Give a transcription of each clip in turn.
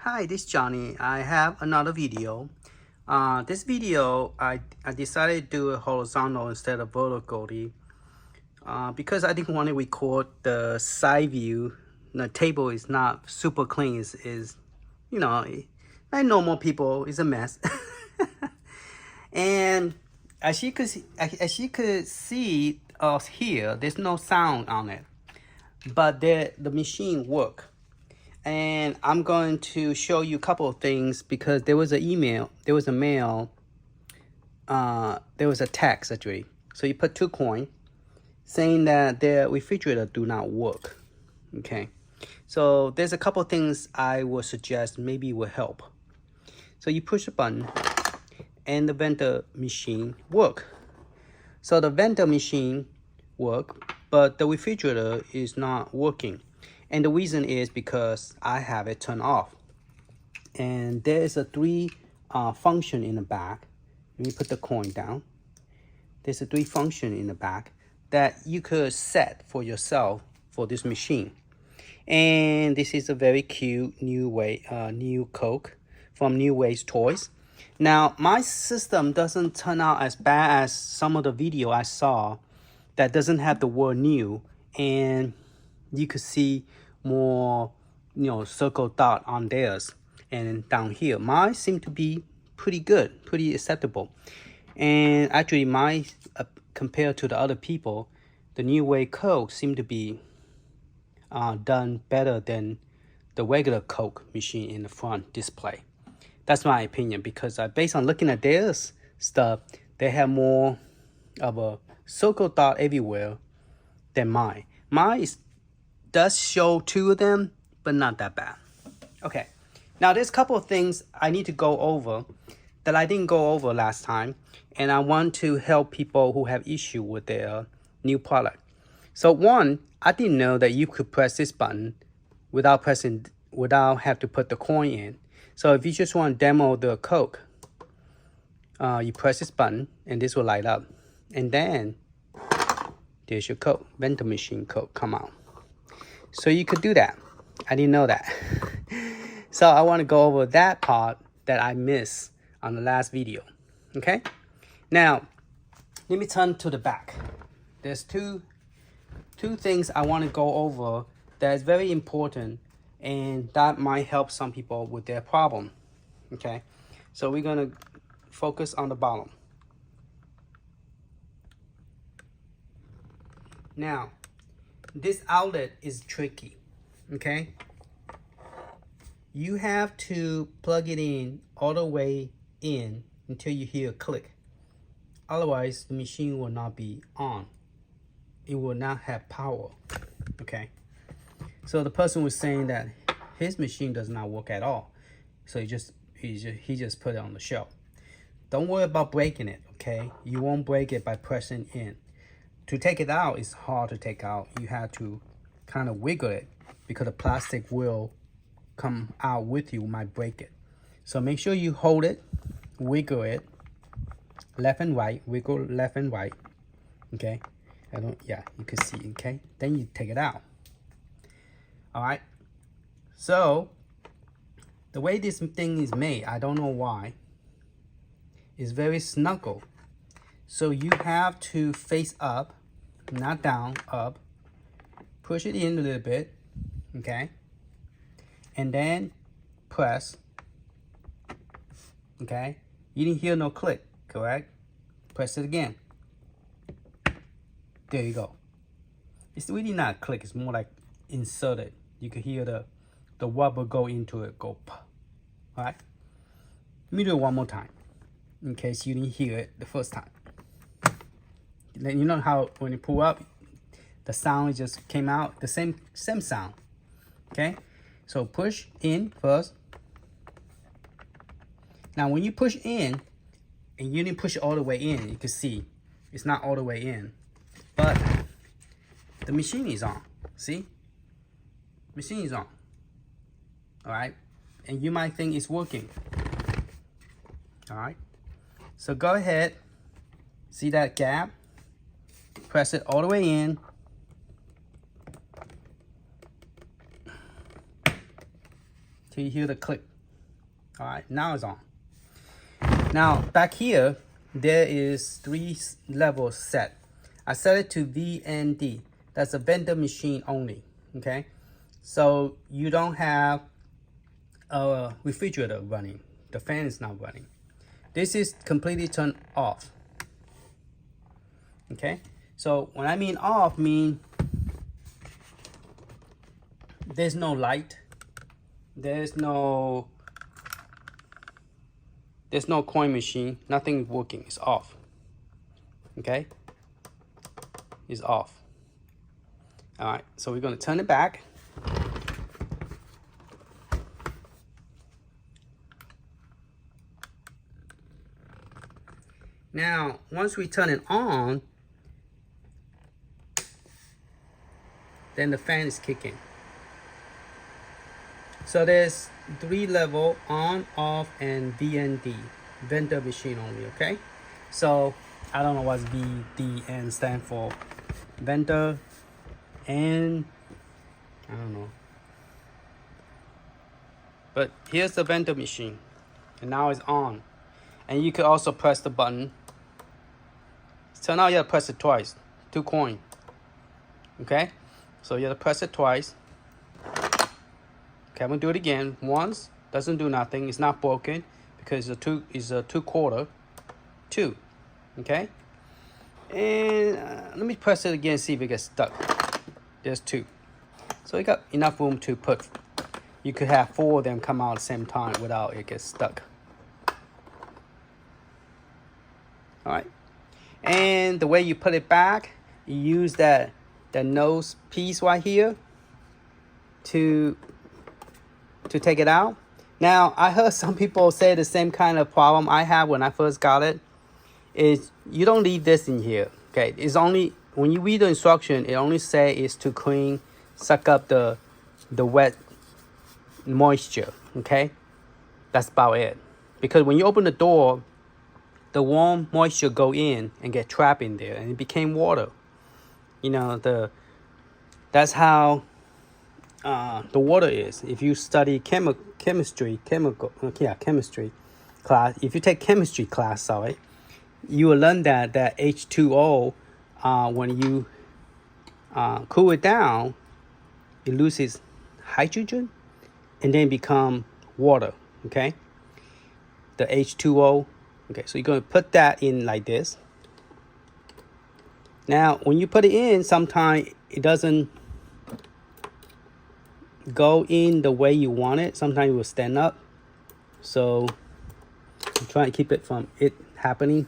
Hi, this is Johnny. I have another video. This video, I decided to do it horizontal instead of vertically because I didn't want to record the side view. The table is not super clean. Is you know, like normal people, it's a mess. And as you could see here, there's no sound on it, but the machine work. And I'm going to show you a couple of things because there was an email, there was a mail, there was a text actually. So you put 2 coins saying that their refrigerator do not work. Okay, so there's a couple of things I would suggest maybe will help. So you push a button and the vendor machine work. So the vendor machine work, but the refrigerator is not working. And the reason is because I have it turned off. And there is a 3 function in the back. Let me put the coin down. There's a 3 function in the back that you could set for yourself for this machine. And this is a very cute new Coke from New Ways Toys. Now, my system doesn't turn out as bad as some of the video I saw that doesn't have the word new, and you could see more, circle dot on theirs and down here. Mine seem to be pretty good, pretty acceptable. And actually, mine compared to the other people, the New Way Coke seem to be done better than the regular Coke machine in the front display. That's my opinion because based on looking at their stuff, they have more of a circle dot everywhere than mine. Mine does show 2 of them, but not that bad. Okay, now there's a couple of things I need to go over that I didn't go over last time, and I want to help people who have issue with their new product. So one, I didn't know that you could press this button without have to put the coin in. So if you just want to demo the Coke, you press this button and this will light up. And then there's your Coke, vending machine Coke come out. So you could do that. I didn't know that. So I want to go over that part that I missed on the last video. Okay? Now, let me turn to the back. There's two things I want to go over that is very important, and that might help some people with their problem. Okay? So we're going to focus on the bottom. Now, this outlet is tricky, okay? You have to plug it in all the way in until you hear a click. Otherwise, the machine will not be on. It will not have power, okay? So the person was saying that his machine does not work at all. So he just put it on the shelf. Don't worry about breaking it, okay? You won't break it by pressing in. To take it out, it's hard to take out. You have to kind of wiggle it because the plastic will come out with you, might break it. So make sure you hold it, wiggle it, left and right, wiggle left and right, okay? You can see, okay? Then you take it out. All right, so the way this thing is made, I don't know why, is very snuggle. So you have to face up, not down, up. Push it in a little bit, okay? And then press, okay? You didn't hear no click, correct? Press it again. There you go. It's really not a click, it's more like inserted. You can hear the rubber go into it, go pop. All right? Let me do it one more time in case you didn't hear it the first time. Then you know how when you pull up, the sound just came out, the same sound, okay? So push in first. Now when you push in, and you didn't push it all the way in, you can see it's not all the way in, but the machine is on, see? Machine is on, all right? And you might think it's working, all right? So go ahead, see that gap? Press it all the way in. Till you hear the click. All right, now it's on. Now back here, there is 3 levels set. I set it to VND. That's a vendor machine only, okay? So you don't have a refrigerator running. The fan is not running. This is completely turned off, okay? So when I mean off, mean there's no light, there's no coin machine, nothing working, it's off, okay? It's off. All right, so we're gonna turn it back. Now, once we turn it on, then the fan is kicking. So there's 3 level, on, off, and VND, vendor machine only, okay? So I don't know what VDN stand for. Vendor and I don't know. But here's the vendor machine, and now it's on. And you could also press the button. So now you have to press it twice. 2 coin. Okay? So you have to press it twice. Okay, I'm gonna do it again. Once doesn't do nothing. It's not broken because it's a 2/4. 2. Okay? And let me press it again, see if it gets stuck. There's 2. So you got enough room to put. You could have 4 of them come out at the same time without it gets stuck. All right. And the way you put it back, you use that nose piece right here to take it out. Now, I heard some people say the same kind of problem I had when I first got it. Is you don't leave this in here. Okay, it's only when you read the instruction, it only say is to clean, suck up the wet moisture. Okay, that's about it. Because when you open the door, the warm moisture go in and get trapped in there, and it became water. You know, that's how the water is. If you study chemistry class, if you take chemistry class, sorry, you will learn that H2O, when you cool it down, it loses hydrogen and then become water. Okay, the H2O. Okay, so you're going to put that in like this. Now, when you put it in, sometimes it doesn't go in the way you want it. Sometimes it will stand up. So I'm trying to keep it from it happening.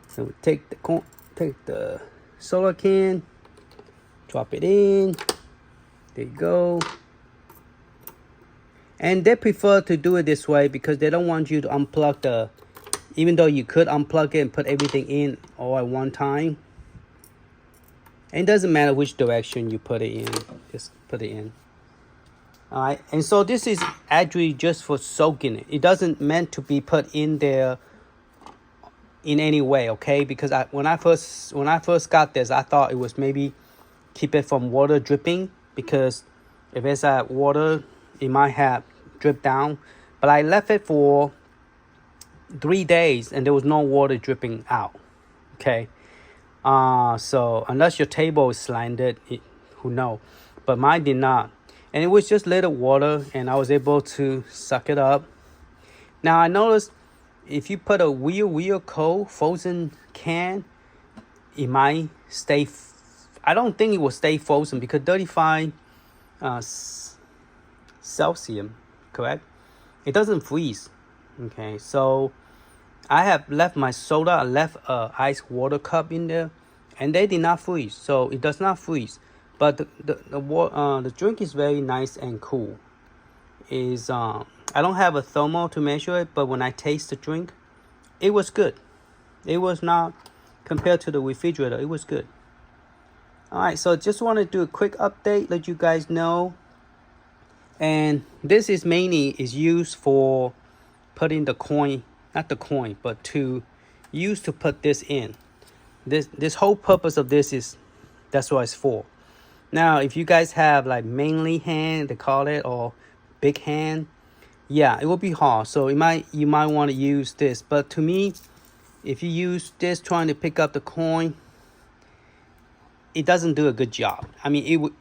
So take the solar can, drop it in. There you go. And they prefer to do it this way because they don't want you to unplug even though you could unplug it and put everything in all at one time. And it doesn't matter which direction you put it in, just put it in. All right, and so this is actually just for soaking it. It doesn't meant to be put in there in any way, okay? Because when I first got this, I thought it was maybe keep it from water dripping, because if it's water, it might have dripped down. But I left it for 3 days and there was no water dripping out. Okay, so unless your table is slanted, who knows? But mine did not, and it was just little water, and I was able to suck it up. Now I noticed if you put a real cold frozen can, it might stay. I don't think it will stay frozen because 35 Celsius, correct? It doesn't freeze. Okay, so I have left my soda, I left a ice water cup in there, and they did not freeze. So it does not freeze, but the drink is very nice and cool. I don't have a thermal to measure it, but when I taste the drink, it was good. It was not, compared to the refrigerator, it was good. All right, so just want to do a quick update, let you guys know. And this is mainly used for putting the coin, not the coin, but to put this in. This whole purpose of this is, that's what it's for. Now, if you guys have like manly hand, they call it, or big hand, yeah, it will be hard. So you might want to use this. But to me, if you use this trying to pick up the coin, it doesn't do a good job. I mean,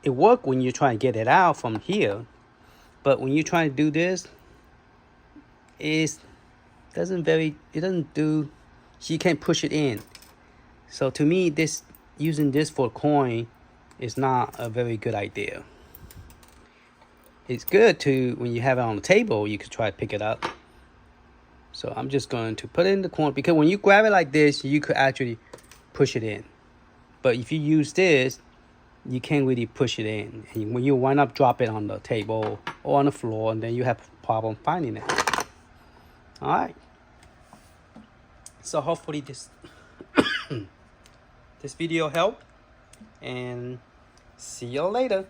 it work when you try to get it out from here, but when you try to do this, it doesn't do. She can't push it in. So to me, using this for a coin is not a very good idea. It's good to, when you have it on the table, you could try to pick it up. So I'm just going to put it in the corner, because when you grab it like this, you could actually push it in. But if you use this, you can't really push it in. And when you wind up drop it on the table or on the floor, and then you have a problem finding it. All right. So hopefully this this video helped, and see you later.